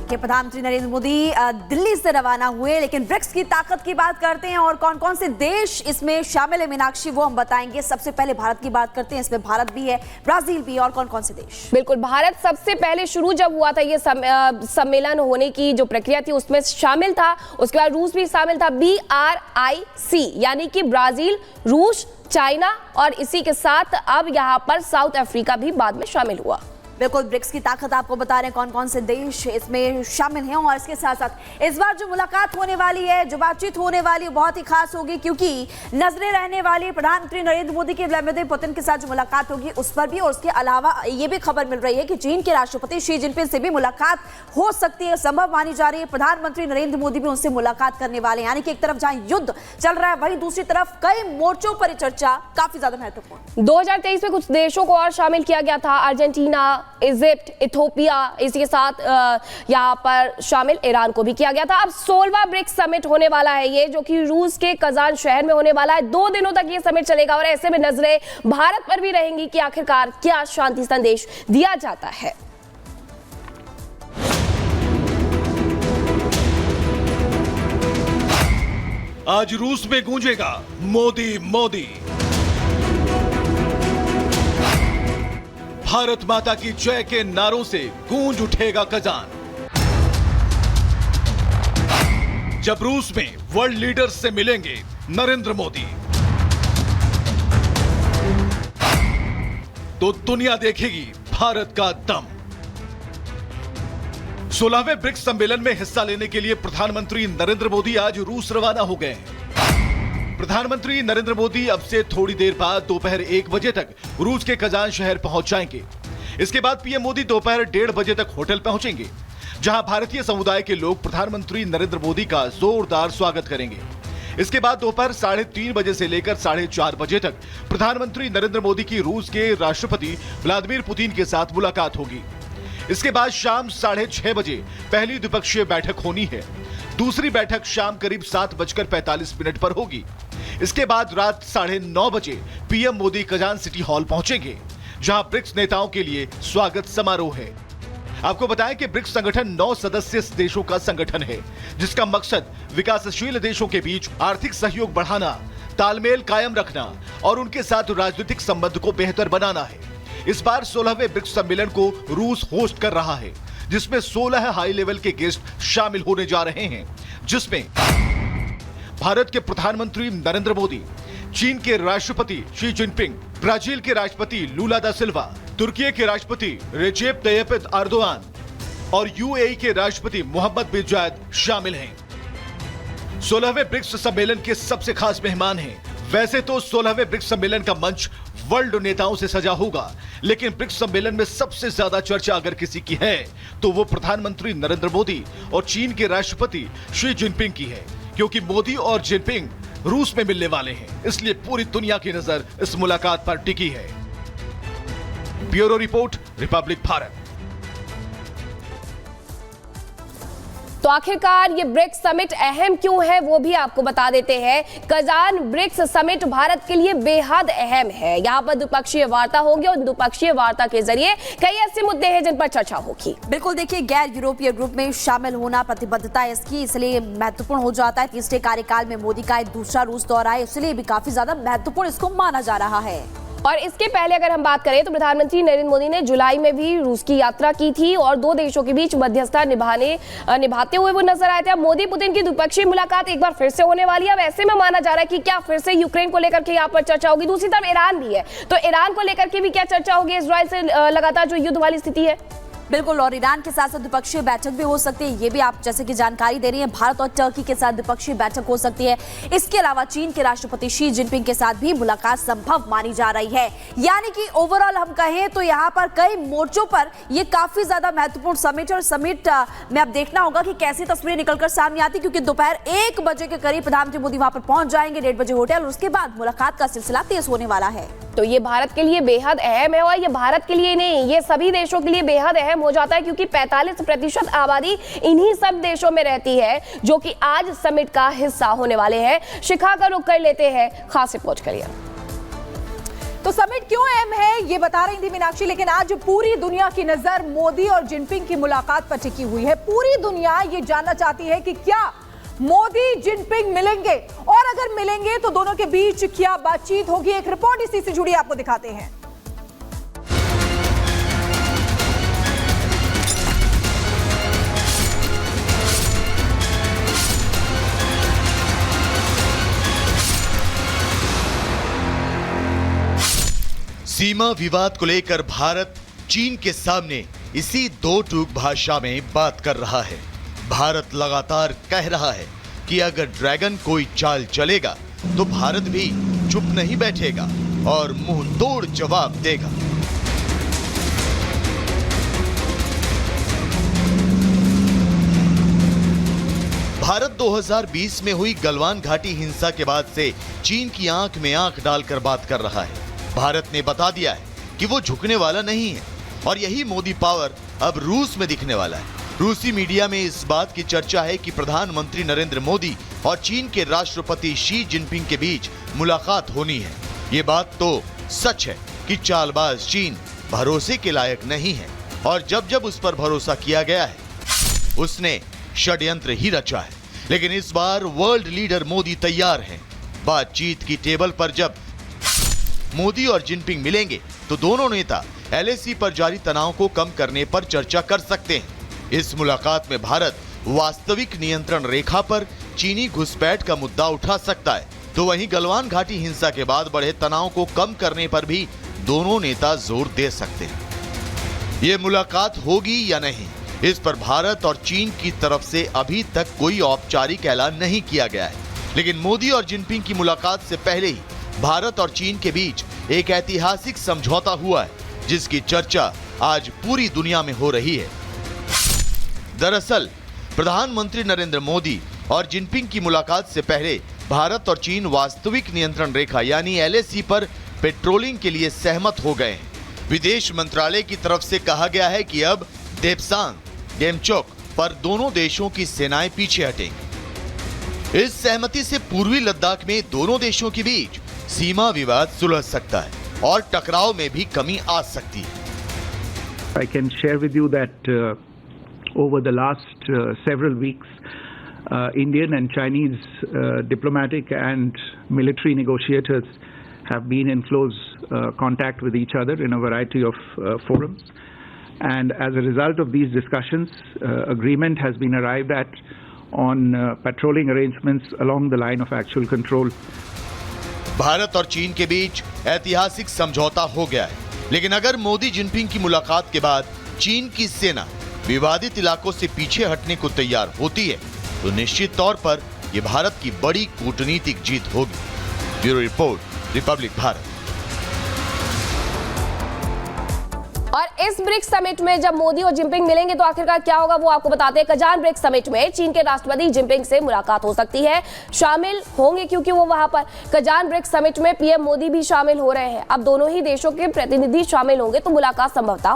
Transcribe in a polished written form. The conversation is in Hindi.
कि प्रधानमंत्री नरेंद्र मोदी दिल्ली से रवाना हुए, लेकिन ब्रिक्स की ताकत की बात करते हैं और कौन कौन से देश इसमें शामिल है मीनाक्षी, वो हम बताएंगे। सबसे पहले भारत की बात करते हैं, इसमें भारत भी है, ब्राजील भी, और कौन कौन से देश? बिल्कुल, भारत सबसे पहले शुरू जब हुआ था ये सम्मेलन होने की जो प्रक्रिया थी उसमें शामिल था। उसके बाद रूस भी शामिल था, BRIC, यानी कि ब्राजील, रूस, चाइना, और इसी के साथ अब यहाँ पर साउथ अफ्रीका भी बाद में शामिल हुआ। बिल्कुल, ब्रिक्स की ताकत आपको बता रहे हैं कौन कौन से देश इसमें शामिल हैं। और इसके साथ साथ इस बार जो मुलाकात होने वाली है, जो बातचीत होने वाली है, बहुत ही खास होगी, क्योंकि नजरें रहने वाली प्रधानमंत्री नरेंद्र मोदी की व्लादिमीर पुतिन के साथ जो मुलाकात होगी उस पर भी। और उसके अलावा ये भी खबर मिल रही है कि चीन के राष्ट्रपति शी जिनपिंग से भी मुलाकात हो सकती है, संभव मानी जा रही है। प्रधानमंत्री नरेंद्र मोदी भी उनसे मुलाकात करने वाले हैं। यानी कि एक तरफ जहां युद्ध चल रहा है, वहीं दूसरी तरफ कई मोर्चों पर चर्चा काफी ज्यादा महत्वपूर्ण। 2023 में कुछ देशों को और शामिल किया गया था, अर्जेंटीना, इजिप्ट, इथियोपिया, इसी के साथ यहाँ पर शामिल ईरान को भी किया गया था। अब 16वां ब्रिक्स समिट होने वाला है ये, जो कि रूस के कजान शहर में होने वाला है। 2 दिनों तक ये समिट चलेगा और ऐसे में नजरें भारत पर भी रहेंगी कि आखिरकार क्या शांति संदेश दिया जाता है। आज रूस में गूंजेगा मोदी मोदी। भारत माता की जय के नारों से गूंज उठेगा कजान। जब रूस में वर्ल्ड लीडर्स से मिलेंगे नरेंद्र मोदी, तो दुनिया देखेगी भारत का दम। 16वें ब्रिक्स सम्मेलन में हिस्सा लेने के लिए प्रधानमंत्री नरेंद्र मोदी आज रूस रवाना हो गए हैं। प्रधानमंत्री नरेंद्र मोदी अब से थोड़ी देर बाद दोपहर 1 बजे तक रूस के कजान शहर पहुंच जाएंगे। इसके बाद पीएम मोदी दोपहर 1:30 बजे तक होटल पहुंचेंगे, जहां भारतीय समुदाय के लोग प्रधानमंत्री नरेंद्र मोदी का जोरदार स्वागत करेंगे। इसके बाद दोपहर 3:30 बजे से लेकर 4:30 बजे तक प्रधानमंत्री नरेंद्र मोदी की रूस के राष्ट्रपति व्लादिमीर पुतिन के साथ मुलाकात होगी। इसके बाद शाम 6:30 बजे पहली द्विपक्षीय बैठक होनी है। दूसरी बैठक शाम करीब 7:45 पर होगी। इसके बाद रात 9:30 बजे PM Modi Kazan city hall पहुंचेंगे, जहां ब्रिक्स नेताओं के लिए स्वागत समारोह है। आपको बताएं कि ब्रिक्स संगठन 9 सदस्य देशों का संगठन है, जिसका मकसद विकासशील देशों के बीच आर्थिक सहयोग बढ़ाना, तालमेल कायम रखना और उनके साथ राजनीतिक संबंध को बेहतर बनाना है। इस बार 16वें ब्रिक्स सम्मेलन को रूस होस्ट कर रहा है, जिसमें 16 हाई लेवल के गेस्ट शामिल होने जा रहे हैं, जिसमें भारत के प्रधानमंत्री नरेंद्र मोदी, चीन के राष्ट्रपति शी जिनपिंग, ब्राजील के राष्ट्रपति लूला दा सिल्वा, तुर्की के राष्ट्रपति रेजेप तय्यप एर्दोगान और यूएई के राष्ट्रपति मोहम्मद बिन जायद शामिल हैं। 16वें ब्रिक्स सम्मेलन के सबसे खास मेहमान हैं। वैसे तो 16वें ब्रिक्स सम्मेलन का मंच वर्ल्ड नेताओं से सजा होगा, लेकिन ब्रिक्स सम्मेलन में सबसे ज्यादा चर्चा अगर किसी की है तो वो प्रधानमंत्री नरेंद्र मोदी और चीन के राष्ट्रपति शी जिनपिंग की है, क्योंकि मोदी और जिनपिंग रूस में मिलने वाले हैं, इसलिए पूरी दुनिया की नजर इस मुलाकात पर टिकी है। Bureau report, Republic Bharat. तो आखिरकार ये ब्रिक्स समिट अहम क्यों है वो भी आपको बता देते हैं। कजान ब्रिक्स समिट भारत के लिए बेहद अहम है। यहाँ पर द्विपक्षीय वार्ता होगी और द्विपक्षीय वार्ता के जरिए कई ऐसे मुद्दे हैं जिन पर चर्चा होगी। बिल्कुल, देखिए, गैर यूरोपीय ग्रुप में शामिल होना, प्रतिबद्धता इसकी इसलिए महत्वपूर्ण हो जाता है। तीसरे कार्यकाल में मोदी का एक दूसरा रूस दौरा है, इसलिए भी काफी ज्यादा महत्वपूर्ण इसको माना जा रहा है। और इसके पहले अगर हम बात करें तो प्रधानमंत्री नरेंद्र मोदी ने जुलाई में भी रूस की यात्रा की थी और 2 देशों के बीच मध्यस्थता निभाते हुए वो नजर आए थे। अब मोदी पुतिन की द्विपक्षीय मुलाकात एक बार फिर से होने वाली है। अब ऐसे में माना जा रहा है कि क्या फिर से यूक्रेन को लेकर के यहाँ पर चर्चा होगी। दूसरी तरफ ईरान भी है, तो ईरान को लेकर के भी क्या चर्चा होगी, इजराइल से लगातार जो युद्ध वाली स्थिति है। बिल्कुल, और ईरान के साथ साथ द्विपक्षीय बैठक भी हो सकती है, ये भी आप जैसे कि जानकारी दे रही हैं। भारत और टर्की के साथ द्विपक्षीय बैठक हो सकती है। इसके अलावा चीन के राष्ट्रपति शी जिनपिंग के साथ भी मुलाकात संभव मानी जा रही है। यानी कि ओवरऑल हम कहें तो यहाँ पर कई मोर्चों पर ये काफी ज्यादा महत्वपूर्ण समिट, और समिट में अब देखना होगा कि कैसी तस्वीरें निकलकर सामने आती, क्योंकि दोपहर 1 बजे के करीब प्रधानमंत्री मोदी वहां पर पहुंच जाएंगे, 1:30 बजे होटल, और उसके बाद मुलाकात का सिलसिला तेज होने वाला है। तो ये भारत के लिए बेहद अहम है, और ये भारत के लिए नहीं, ये सभी देशों के लिए बेहद अहम हो जाता है, क्योंकि 45% आबादी इन्हीं सब देशों में रहती है जो कि आज समिट का हिस्सा होने वाले हैं। शिखा का रुख कर लेते हैं खास रिपोर्ट के लिए। तो समिट क्यों अहम है ये बता रही थी मीनाक्षी, लेकिन आज पूरी दुनिया की नजर मोदी और जिनपिंग की मुलाकात पर टिकी हुई है। पूरी दुनिया ये जानना चाहती है कि क्या मोदी जिनपिंग मिलेंगे, और अगर मिलेंगे तो दोनों के बीच क्या बातचीत होगी। एक रिपोर्ट इसी से जुड़ी आपको दिखाते हैं। सीमा विवाद को लेकर भारत चीन के सामने इसी दो टूक भाषा में बात कर रहा है। भारत लगातार कह रहा है कि अगर ड्रैगन कोई चाल चलेगा तो भारत भी चुप नहीं बैठेगा और मुंह तोड़ जवाब देगा। भारत 2020 में हुई गलवान घाटी हिंसा के बाद से चीन की आंख में आंख डालकर बात कर रहा है। भारत ने बता दिया है कि वो झुकने वाला नहीं है और यही मोदी पावर अब रूस में दिखने वाला है। रूसी मीडिया में इस बात की चर्चा है कि प्रधानमंत्री नरेंद्र मोदी और चीन के राष्ट्रपति शी जिनपिंग के बीच मुलाकात होनी है। ये बात तो सच है कि चालबाज चीन भरोसे के लायक नहीं है और जब जब उस पर भरोसा किया गया है उसने षड्यंत्र ही रचा है। लेकिन इस बार वर्ल्ड लीडर मोदी तैयार हैं। बातचीत की टेबल पर जब मोदी और जिनपिंग मिलेंगे तो दोनों नेता एलएसी पर जारी तनाव को कम करने पर चर्चा कर सकते हैं। इस मुलाकात में भारत वास्तविक नियंत्रण रेखा पर चीनी घुसपैठ का मुद्दा उठा सकता है, तो वहीं गलवान घाटी हिंसा के बाद बढ़े तनाव को कम करने पर भी दोनों नेता जोर दे सकते हैं। ये मुलाकात होगी या नहीं, इस पर भारत और चीन की तरफ से अभी तक कोई औपचारिक ऐलान नहीं किया गया है। लेकिन मोदी और जिनपिंग की मुलाकात से पहले ही भारत और चीन के बीच एक ऐतिहासिक समझौता हुआ है, जिसकी चर्चा आज पूरी दुनिया में हो रही है। दरअसल प्रधानमंत्री नरेंद्र मोदी और जिनपिंग की मुलाकात से पहले भारत और चीन वास्तविक नियंत्रण रेखा यानी एलएसी पर पेट्रोलिंग के लिए सहमत हो गए हैं। विदेश मंत्रालय की तरफ से कहा गया है कि अब देपसांग, डेमचोक पर दोनों देशों की सेनाएं पीछे हटेंगी। इस सहमति से पूर्वी लद्दाख में दोनों देशों के बीच सीमा विवाद सुलझ सकता है और टकराव में भी कमी आ सकती है। I can share with you that over the last several weeks, Indian and Chinese diplomatic and military negotiators have been in close contact with each other in a variety of forums. And as a result of these discussions, agreement has been arrived at on patrolling arrangements along the line of actual control. Bharat और चीन के बीच ऐतिहासिक समझौता हो गया है, लेकिन अगर मोदी जिनपिंग की मुलाकात के बाद चीन की सेना विवादित इलाकों से पीछे हटने को तैयार होती है तो निश्चित तौर पर यह भारत की बड़ी कूटनीतिक जीत होगी। Bureau report, Republic Bharat. और इस ब्रिक्स समिट में जब मोदी और जिनपिंग मिलेंगे तो आखिरकार क्या होगा वो आपको बताते हैं। कजान ब्रिक्स समिट में चीन के राष्ट्रपति जिनपिंग से मुलाकात हो सकती है, शामिल होंगे क्योंकि वो वहां पर कजान ब्रिक्स समिट में पीएम मोदी भी शामिल हो रहे हैं। अब दोनों ही देशों के प्रतिनिधि शामिल होंगे तो मुलाकात संभवतः